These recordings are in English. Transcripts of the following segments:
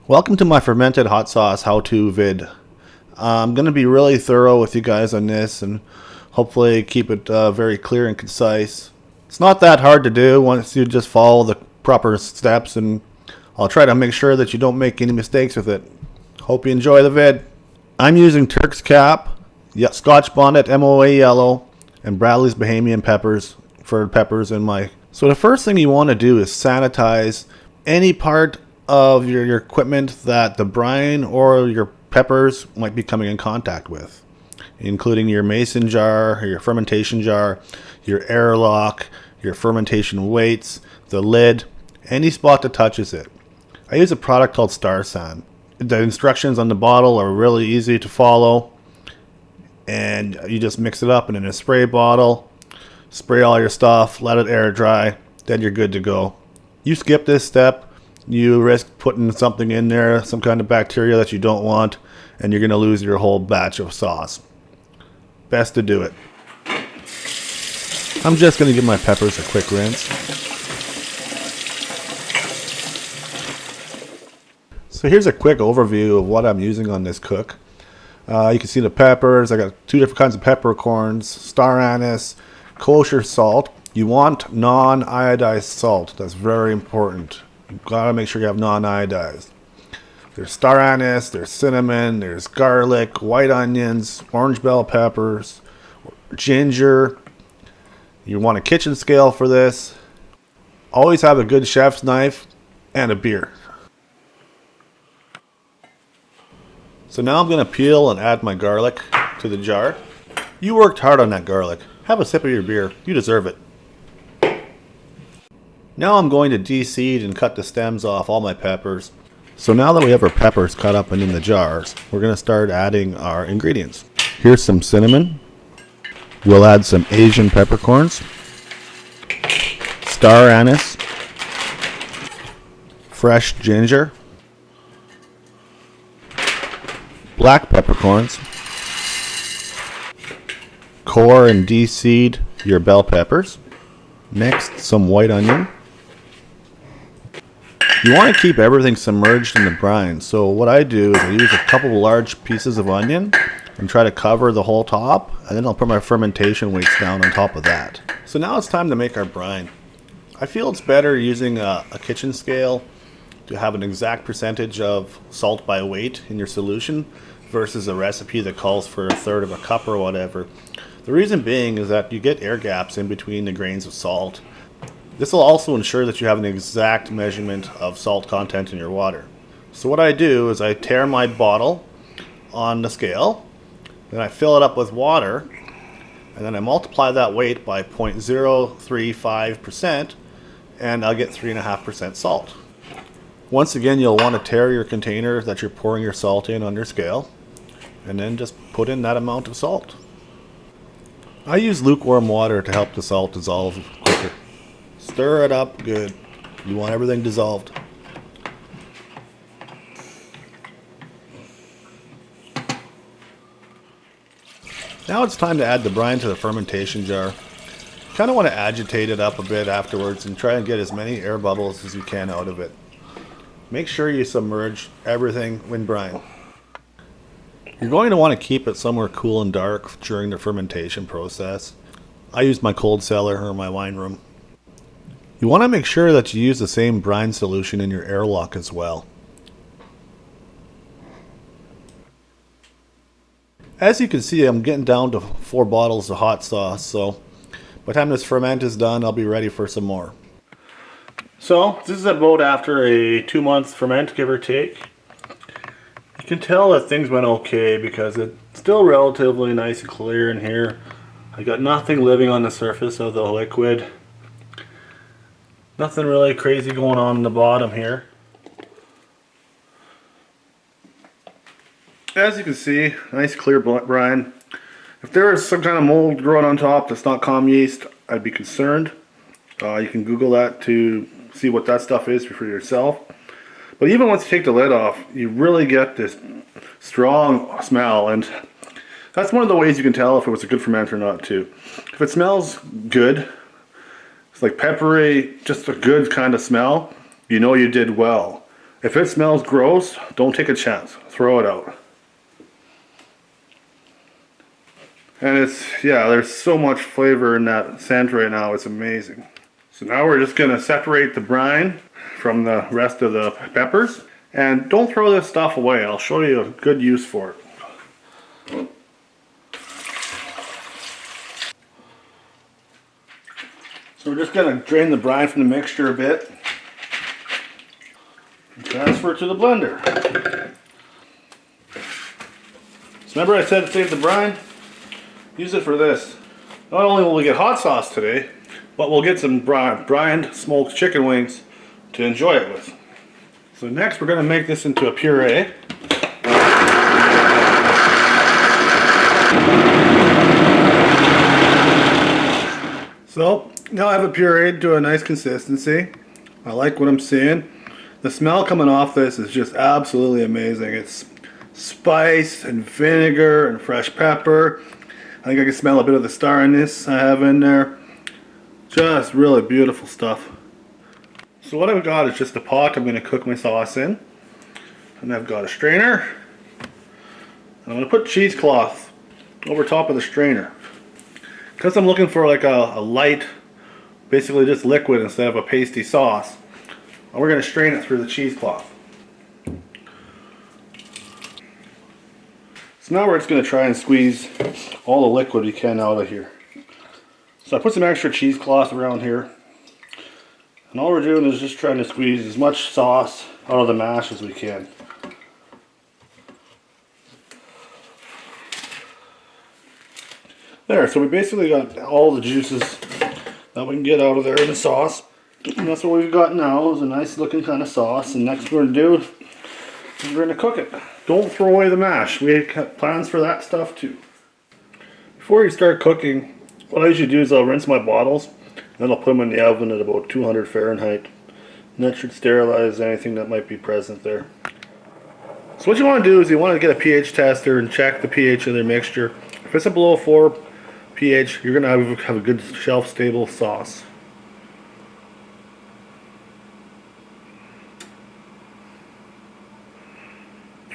Welcome to my fermented hot sauce how-to vid. I'm going to be really thorough with you guys on this and hopefully keep it very clear and concise. It's not that hard to do once you just follow the proper steps, and I'll try to make sure that you don't make any mistakes with it. Hope you enjoy the vid. I'm using Turk's Cap, Scotch Bonnet MOA Yellow, and Bradley's Bahamian peppers for peppers in my... So the first thing you want to do is sanitize any part of your equipment that the brine or your peppers might be coming in contact with, including your mason jar, your fermentation jar, your airlock, your fermentation weights, the lid, any spot that touches it. I use a product called Star San. The instructions on the bottle are really easy to follow, and you just mix it up in a spray bottle, spray all your stuff, let it air dry, then you're good to go. You skip this step, you risk putting something in there, some kind of bacteria that you don't want, and you're going to lose your whole batch of sauce. Best to do it. I'm just going to give my peppers a quick rinse. So here's a quick overview of what I'm using on this cook. You can see the peppers. I got two different kinds of peppercorns, star anise, kosher salt. You want non-iodized salt. That's very important. You've got to make sure you have non-iodized. There's star anise, there's cinnamon, there's garlic, white onions, orange bell peppers, ginger. You want a kitchen scale for this. Always have a good chef's knife and a beer. So now I'm going to peel and add my garlic to the jar. You worked hard on that garlic. Have a sip of your beer. You deserve it. Now I'm going to de-seed and cut the stems off all my peppers. So now that we have our peppers cut up and in the jars, we're going to start adding our ingredients. Here's some cinnamon. We'll add some Asian peppercorns, star anise, fresh ginger, black peppercorns, core and de-seed your bell peppers. Next, some white onion. You want to keep everything submerged in the brine, so what I do is I use a couple large pieces of onion and try to cover the whole top, and then I'll put my fermentation weights down on top of that. So now it's time to make our brine. I feel it's better using a kitchen scale to have an exact percentage of salt by weight in your solution versus a recipe that calls for a third of a cup or whatever. The reason being is that you get air gaps in between the grains of salt. This will also ensure that you have an exact measurement of salt content in your water. So what I do is I tear my bottle on the scale, then I fill it up with water, and then I multiply that weight by 0.035%, and I'll get 3.5% salt. Once again, you'll want to tear your container that you're pouring your salt in on your scale, and then just put in that amount of salt. I use lukewarm water to help the salt dissolve quicker. Stir it up good. You want everything dissolved. Now it's time to add the brine to the fermentation jar. Kind of want to agitate it up a bit afterwards and try and get as many air bubbles as you can out of it. Make sure you submerge everything in brine. You're going to want to keep it somewhere cool and dark during the fermentation process. I use my cold cellar or my wine room. You want to make sure that you use the same brine solution in your airlock as well. As you can see, I'm getting down to 4 bottles of hot sauce, so by the time this ferment is done, I'll be ready for some more. So this is about after a 2-month ferment, give or take. You can tell that things went okay because it's still relatively nice and clear in here. I got nothing living on the surface of the liquid. Nothing really crazy going on in the bottom here. As you can see, nice clear brine. If there is some kind of mold growing on top that's not comm yeast, I'd be concerned. You can Google that to see what that stuff is for yourself. But even once you take the lid off, you really get this strong smell, and that's one of the ways you can tell if it was a good ferment or not too. If it smells good, it's like peppery, just a good kind of smell, you know you did well. If it smells gross, don't take a chance. Throw it out. And it's, yeah, there's so much flavor in that scent right now, it's amazing. So now we're just gonna separate the brine from the rest of the peppers. And don't throw this stuff away, I'll show you a good use for it. So we're just gonna drain the brine from the mixture a bit. And transfer it to the blender. So remember I said save the brine? Use it for this. Not only will we get hot sauce today, but we'll get some brined smoked chicken wings to enjoy it with. So next we're going to make this into a puree. So now I have it pureed to a nice consistency. I like what I'm seeing. The smell coming off this is just absolutely amazing. It's spice and vinegar and fresh pepper. I think I can smell a bit of the star anise I have in there. Just really beautiful stuff. So what I've got is just a pot I'm going to cook my sauce in. And I've got a strainer. I'm going to put cheesecloth over top of the strainer. Because I'm looking for like a light, basically just liquid instead of a pasty sauce, we're going to strain it through the cheesecloth. So now we're just going to try and squeeze all the liquid we can out of here. So I put some extra cheesecloth around here. And all we're doing is just trying to squeeze as much sauce out of the mash as we can. There, so we basically got all the juices that we can get out of there in the sauce. And that's what we've got now, is a nice looking kind of sauce. And next we're going to do is we're going to cook it. Don't throw away the mash. We have plans for that stuff too. Before you start cooking, what I usually do is I'll rinse my bottles, then I'll put them in the oven at about 200 Fahrenheit. And that should sterilize anything that might be present there. So what you want to do is you want to get a pH tester and check the pH of their mixture. If it's a below 4 pH, you're going to have a good shelf stable sauce.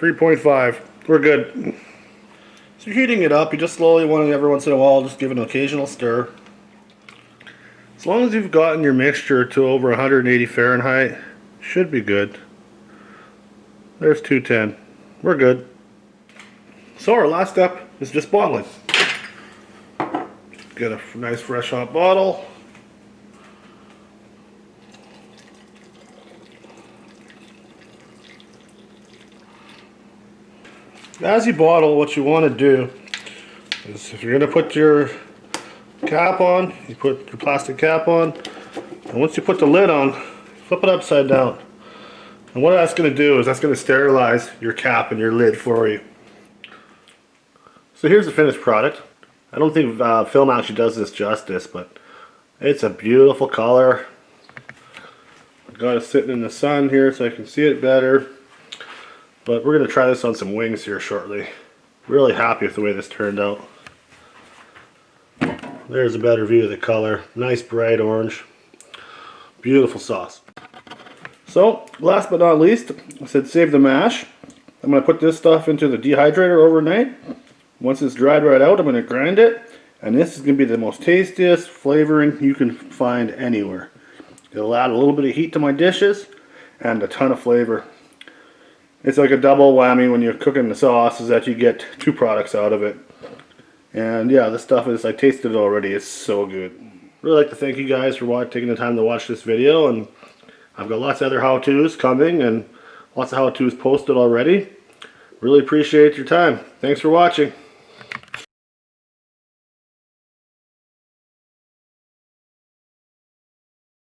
.5, we're good. So you're heating it up, you just slowly want to, every once in a while, just give it an occasional stir. As long as you've gotten your mixture to over 180 Fahrenheit, should be good. There's 210. We're good. So our last step is just bottling. Get a nice fresh hot bottle. As you bottle, what you want to do is, if you're going to put your cap on, you put your plastic cap on, and once you put the lid on, flip it upside down. And what that's going to do is that's going to sterilize your cap and your lid for you. So here's the finished product. I don't think film actually does this justice, but it's a beautiful color. I've got it sitting in the sun here so I can see it better. But we're going to try this on some wings here shortly. Really happy with the way this turned out. There's a better view of the color. Nice bright orange. Beautiful sauce. So, last but not least, I said save the mash. I'm going to put this stuff into the dehydrator overnight. Once it's dried right out, I'm going to grind it. And this is going to be the most tastiest flavoring you can find anywhere. It'll add a little bit of heat to my dishes and a ton of flavor. It's like a double whammy when you're cooking the sauce, is that you get two products out of it. And yeah, this stuff is, I tasted it already, it's so good. Really like to thank you guys for taking the time to watch this video, and I've got lots of other how-tos coming and lots of how-tos posted already. Really appreciate your time. Thanks for watching.